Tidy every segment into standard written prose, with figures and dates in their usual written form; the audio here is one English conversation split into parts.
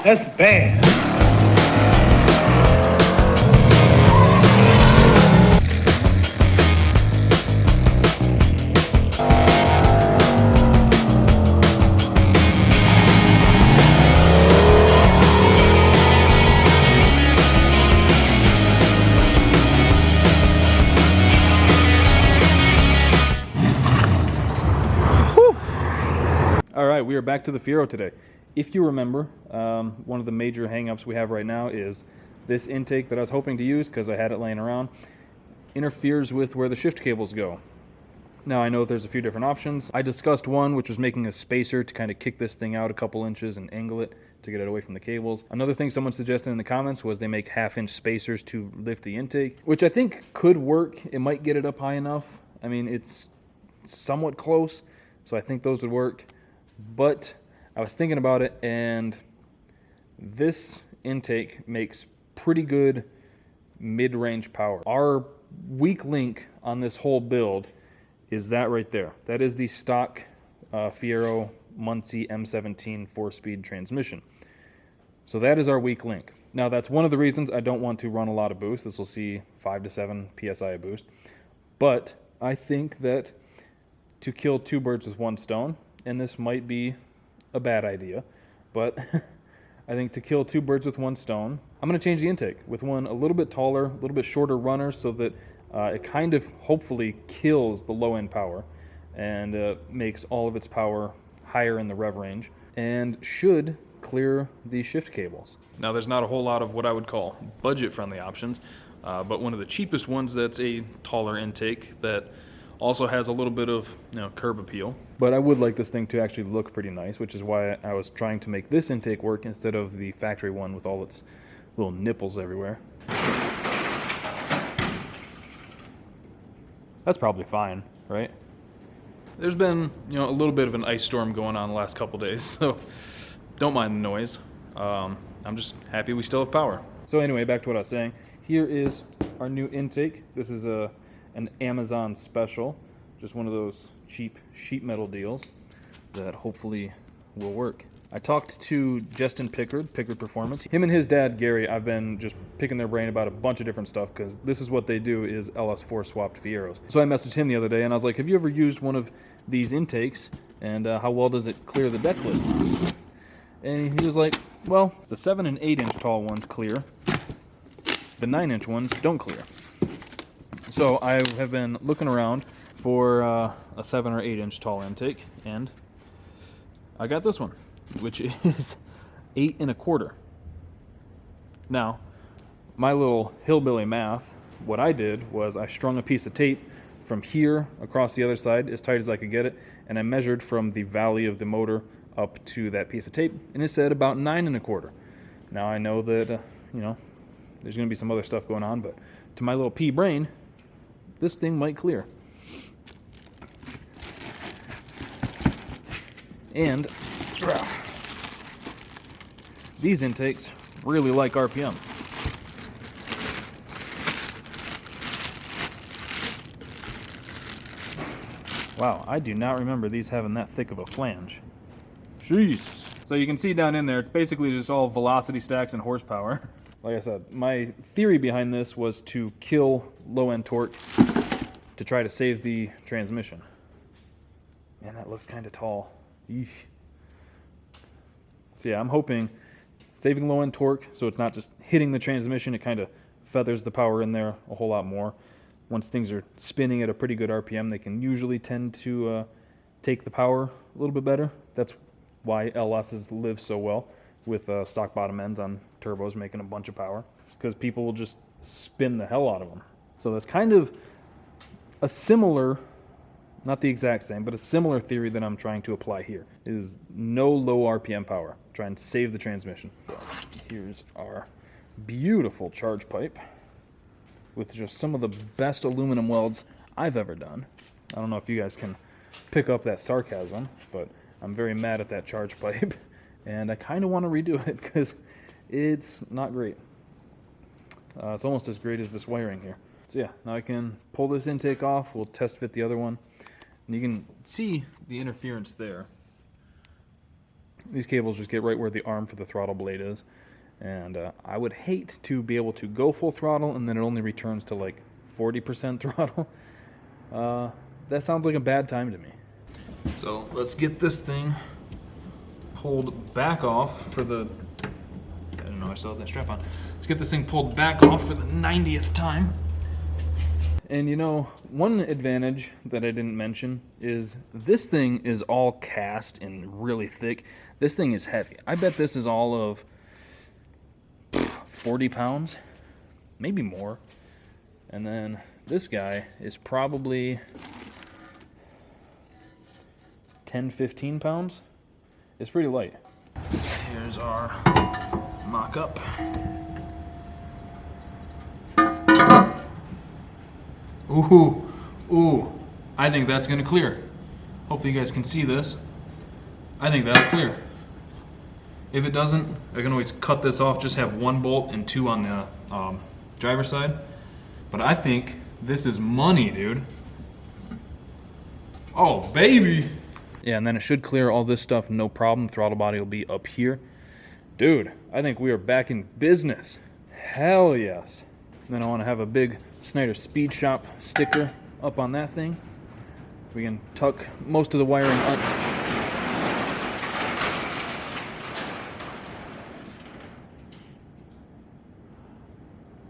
That's bad. All right, we are back to the Fiero today. If you remember, one of the major hang-ups we have right now is this intake that I was hoping to use because I had it laying around interferes with where the shift cables go. Now I know there's a few different options. I discussed one, which was making a spacer to kind of kick this thing out a couple inches and angle it to get it away from the cables. Another thing someone suggested in the comments was they make half-inch spacers to lift the intake, which I think could work. It might get it up high enough. I mean, it's somewhat close, so I think those would work. But I was thinking about it, and this intake makes pretty good mid-range power. Our weak link on this whole build is that right there. That is the stock Fiero Muncie M17 4-speed transmission. So that is our weak link. Now that's one of the reasons I don't want to run a lot of boost. This will see 5 to 7 PSI of boost. But I think that to kill two birds with one stone, and this might be a bad idea, but I think to kill two birds with one stone, I'm going to change the intake with one a little bit taller, a little bit shorter runner, so that it kind of hopefully kills the low end power and makes all of its power higher in the rev range and should clear the shift cables. Now there's not a whole lot of what I would call budget friendly options, but one of the cheapest ones that's a taller intake that also has a little bit of, curb appeal. But I would like this thing to actually look pretty nice, which is why I was trying to make this intake work instead of the factory one with all its little nipples everywhere. That's probably fine, right? There's been, a little bit of an ice storm going on the last couple days, so don't mind the noise. I'm just happy we still have power. So anyway, back to what I was saying. Here is our new intake. This is an Amazon special, just one of those cheap sheet metal deals that hopefully will work. I talked to Justin Pickard Performance. Him and his dad Gary, I've been just picking their brain about a bunch of different stuff because this is what they do, is LS4 swapped Fieros. So I messaged him the other day and I was like, have you ever used one of these intakes, and how well does it clear the deck lid? And he was like, well, the 7 and 8 inch tall ones clear, the 9 inch ones don't clear. So I have been looking around for a 7 or 8 inch tall intake, and I got this one, which is 8 1/4. Now, my little hillbilly math, what I did was I strung a piece of tape from here across the other side as tight as I could get it, and I measured from the valley of the motor up to that piece of tape, and it said about 9 1/4. Now I know that, there's going to be some other stuff going on, but to my little pea brain, this thing might clear. And these intakes really like RPM. Wow, I do not remember these having that thick of a flange. Jesus. So you can see down in there, it's basically just all velocity stacks and horsepower. Like I said, my theory behind this was to kill low-end torque to try to save the transmission. Man, that looks kind of tall. Eesh. So yeah, I'm hoping saving low-end torque so it's not just hitting the transmission, it kind of feathers the power in there a whole lot more. Once things are spinning at a pretty good RPM, they can usually tend to take the power a little bit better. That's why LSs live so well with stock bottom ends on turbos making a bunch of power. It's because people will just spin the hell out of them. So that's kind of a similar, not the exact same, but a similar theory that I'm trying to apply here is no low RPM power. Try and save the transmission. So here's our beautiful charge pipe with just some of the best aluminum welds I've ever done. I don't know if you guys can pick up that sarcasm, but I'm very mad at that charge pipe, and I kind of want to redo it because it's not great. It's almost as great as this wiring here. So yeah, now I can pull this intake off. We'll test fit the other one. And you can see the interference there. These cables just get right where the arm for the throttle blade is. And I would hate to be able to go full throttle and then it only returns to like 40% throttle. That sounds like a bad time to me. So let's get this thing pulled back off for the, I don't know, I still have that strap on. Let's get this thing pulled back off for the 90th time. And you know, one advantage that I didn't mention is this thing is all cast and really thick. This thing is heavy. I bet this is all of 40 pounds, maybe more. And then this guy is probably 10, 15 pounds. It's pretty light. Here's our mock-up. Ooh, I think that's gonna clear. Hopefully you guys can see this. I think that'll clear. If it doesn't, I can always cut this off, just have one bolt and two on the driver's side. But I think this is money, dude. Oh, baby. Yeah, and then it should clear all this stuff, no problem. Throttle body will be up here. Dude, I think we are back in business. Hell yes. And then I want to have a big Snyder Speed Shop sticker up on that thing. We can tuck most of the wiring up.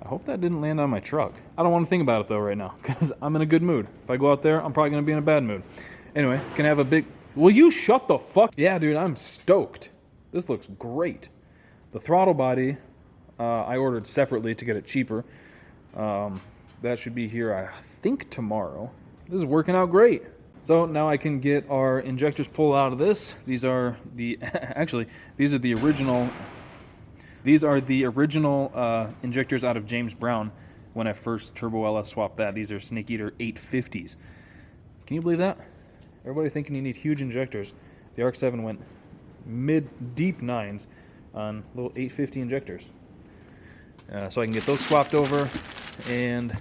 I hope that didn't land on my truck. I don't want to think about it though right now because I'm in a good mood. If I go out there, I'm probably going to be in a bad mood. Anyway, can I have a big... Will you shut the fuck... Yeah, dude, I'm stoked. This looks great. The throttle body, I ordered separately to get it cheaper. That should be here, I think, tomorrow. This is working out great. So now I can get our injectors pulled out of this. These are the... Actually, these are the original... These are the original injectors out of James Brown when I first Turbo LS swapped that. These are Snake Eater 850s. Can you believe that? Everybody thinking you need huge injectors. The Arc 7 went deep 9s on little 850 injectors. So I can get those swapped over and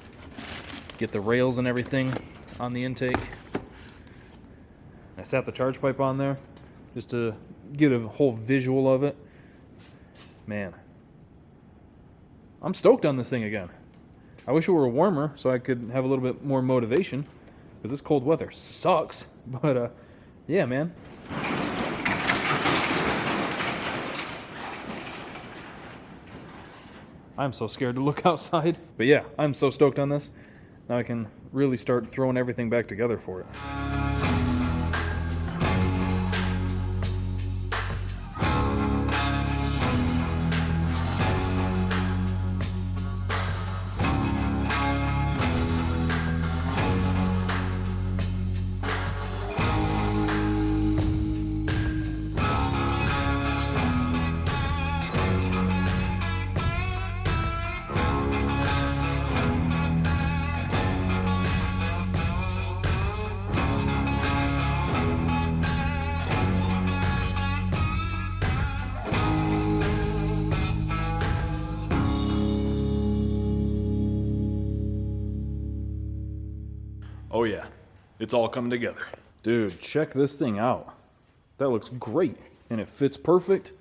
get the rails and everything on the intake. I sat the charge pipe on there just to get a whole visual of it. Man, I'm stoked on this thing again. I wish it were warmer so I could have a little bit more motivation because this cold weather sucks. But yeah, man. I'm so scared to look outside. But yeah, I'm so stoked on this. Now I can really start throwing everything back together for it. Oh yeah, it's all coming together. Dude, check this thing out. That looks great, and it fits perfect.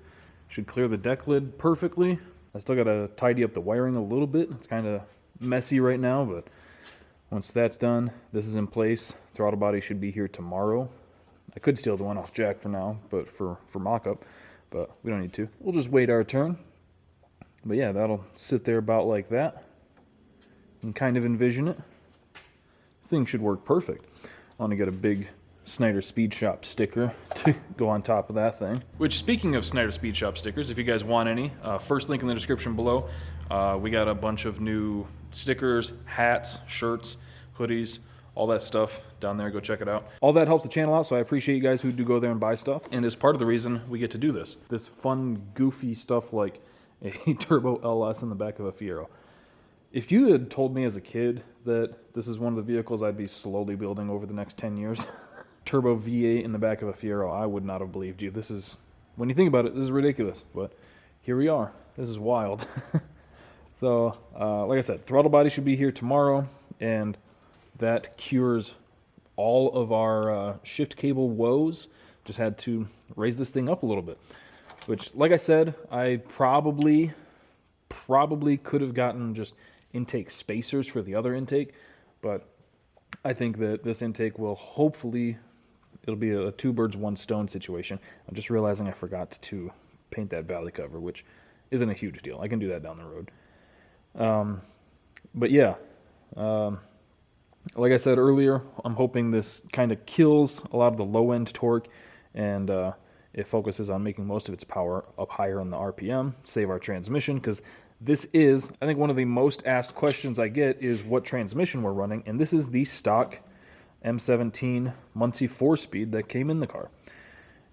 Should clear the deck lid perfectly. I still gotta tidy up the wiring a little bit. It's kind of messy right now, but once that's done, this is in place. Throttle body should be here tomorrow. I could steal the one off Jack for now, but for mock-up, but we don't need to. We'll just wait our turn. But yeah, that'll sit there about like that. You can kind of envision it. Thing should work perfect. I want to get a big Snyder Speed Shop sticker to go on top of that thing. Which, speaking of Snyder Speed Shop stickers, if you guys want any, first link in the description below. We got a bunch of new stickers, hats, shirts, hoodies, all that stuff down there. Go check it out. All that helps the channel out, so I appreciate you guys who do go there and buy stuff. And is part of the reason we get to do this. This fun, goofy stuff like a Turbo LS in the back of a Fiero. If you had told me as a kid that this is one of the vehicles I'd be slowly building over the next 10 years, Turbo V8 in the back of a Fiero, I would not have believed you. This is, when you think about it, this is ridiculous, but here we are. This is wild. So, like I said, throttle body should be here tomorrow, and that cures all of our shift cable woes just had to raise this thing up a little bit, which, like I said, I probably could have gotten just intake spacers for the other intake, but I think that this intake will hopefully, it'll be a two birds, one stone situation. I'm just realizing I forgot to paint that valley cover, which isn't a huge deal. I can do that down the road. But yeah, like I said earlier, I'm hoping this kind of kills a lot of the low-end torque, and it focuses on making most of its power up higher in the RPM, save our transmission, because this is, I think, one of the most asked questions I get is what transmission we're running, and this is the stock M17 Muncie 4-speed that came in the car.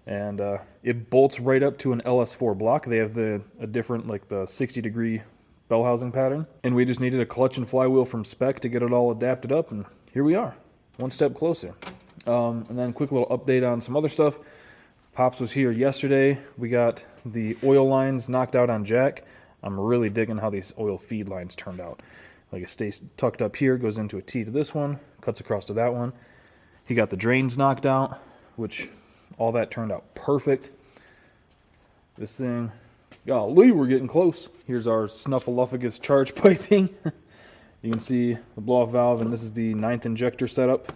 And it bolts right up to an LS4 block. They have a different, like the 60-degree bell housing pattern, and we just needed a clutch and flywheel from spec to get it all adapted up, and here we are, one step closer. And then a quick little update on some other stuff. Pops was here yesterday. We got the oil lines knocked out on Jack. I'm really digging how these oil feed lines turned out. Like it stays tucked up here, goes into a T to this one, cuts across to that one. He got the drains knocked out, which all that turned out perfect. This thing, golly, we're getting close. Here's our Snuffleupagus charge piping. You can see the blow-off valve, and this is the 9th injector setup.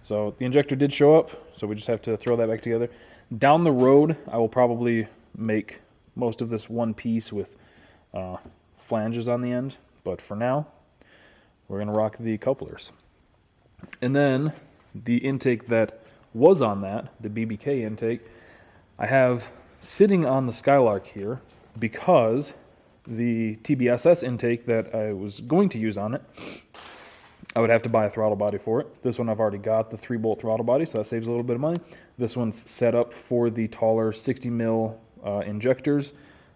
So the injector did show up, so we just have to throw that back together. Down the road, I will probably make most of this one piece with flanges on the end, but for now, we're going to rock the couplers. And then the intake that was on that, the BBK intake, I have sitting on the Skylark here because the TBSS intake that I was going to use on it, I would have to buy a throttle body for it. This one I've already got the 3-bolt throttle body, so that saves a little bit of money. This one's set up for the taller 60 mil injectors.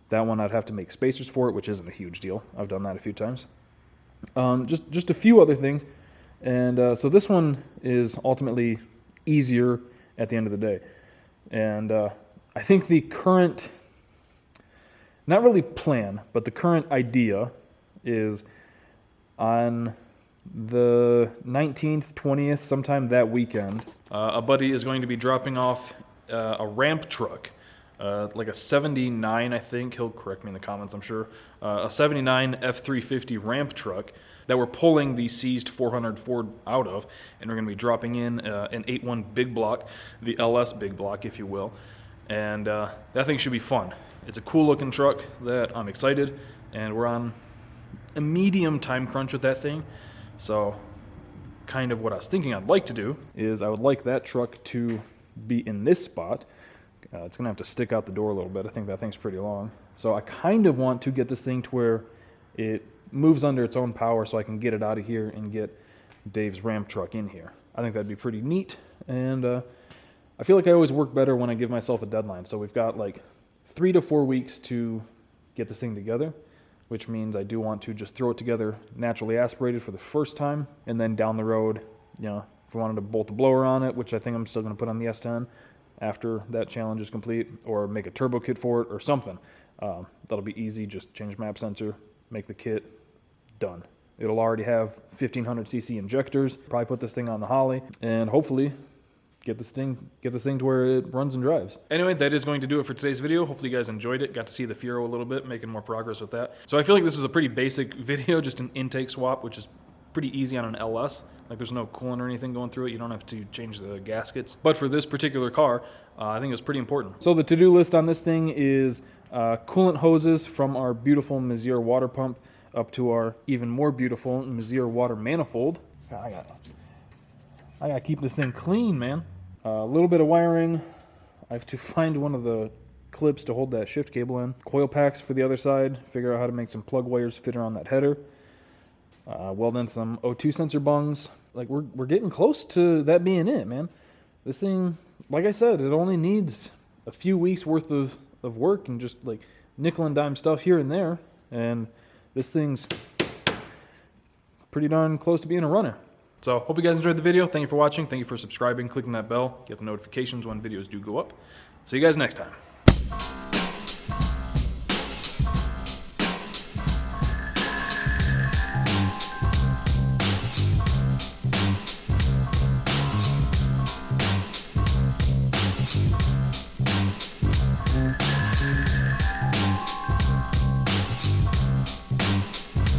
That one I'd have to make spacers for it, which isn't a huge deal. I've done that a few times. Just a few other things. And so this one is ultimately easier at the end of the day. And I think the current, not really plan, but the current idea is on the 19th, 20th, sometime that weekend, a buddy is going to be dropping off a ramp truck, like a 79, I think. He'll correct me in the comments, I'm sure. A 79 F350 ramp truck that we're pulling the seized 400 Ford out of, and we're going to be dropping in an 8.1 big block, the LS big block, if you will. And that thing should be fun. It's a cool looking truck that I'm excited, and we're on a medium time crunch with that thing. So kind of what I was thinking I'd like to do is I would like that truck to be in this spot. It's going to have to stick out the door a little bit. I think that thing's pretty long. So I kind of want to get this thing to where it moves under its own power so I can get it out of here and get Dave's ramp truck in here. I think that'd be pretty neat. And I feel like I always work better when I give myself a deadline. So we've got like 3 to 4 weeks to get this thing together, which means I do want to just throw it together naturally aspirated for the first time, and then down the road, you know, if we wanted to bolt the blower on it, which I think I'm still going to put on the S10 after that challenge is complete, or make a turbo kit for it or something. That'll be easy. Just change map sensor, make the kit, done. It'll already have 1500cc injectors. Probably put this thing on the Holly, and hopefully get this thing to where it runs and drives. Anyway, that is going to do it for today's video. Hopefully you guys enjoyed it. Got to see the Fiero a little bit, making more progress with that. So I feel like this was a pretty basic video, just an intake swap, which is pretty easy on an LS. Like there's no coolant or anything going through it. You don't have to change the gaskets. But for this particular car, I think it was pretty important. So the to-do list on this thing is coolant hoses from our beautiful Mizzier water pump up to our even more beautiful Mizzier water manifold. I gotta keep this thing clean, man. A little bit of wiring. I have to find one of the clips to hold that shift cable in. Coil packs for the other side. Figure out how to make some plug wires fit around that header. Weld in some O2 sensor bungs. Like we're getting close to that being it, man. This thing, like I said, it only needs a few weeks worth of work and just like nickel and dime stuff here and there. And this thing's pretty darn close to being a runner. So, hope you guys enjoyed the video. Thank you for watching. Thank you for subscribing, clicking that bell, get the notifications when videos do go up. See you guys next time.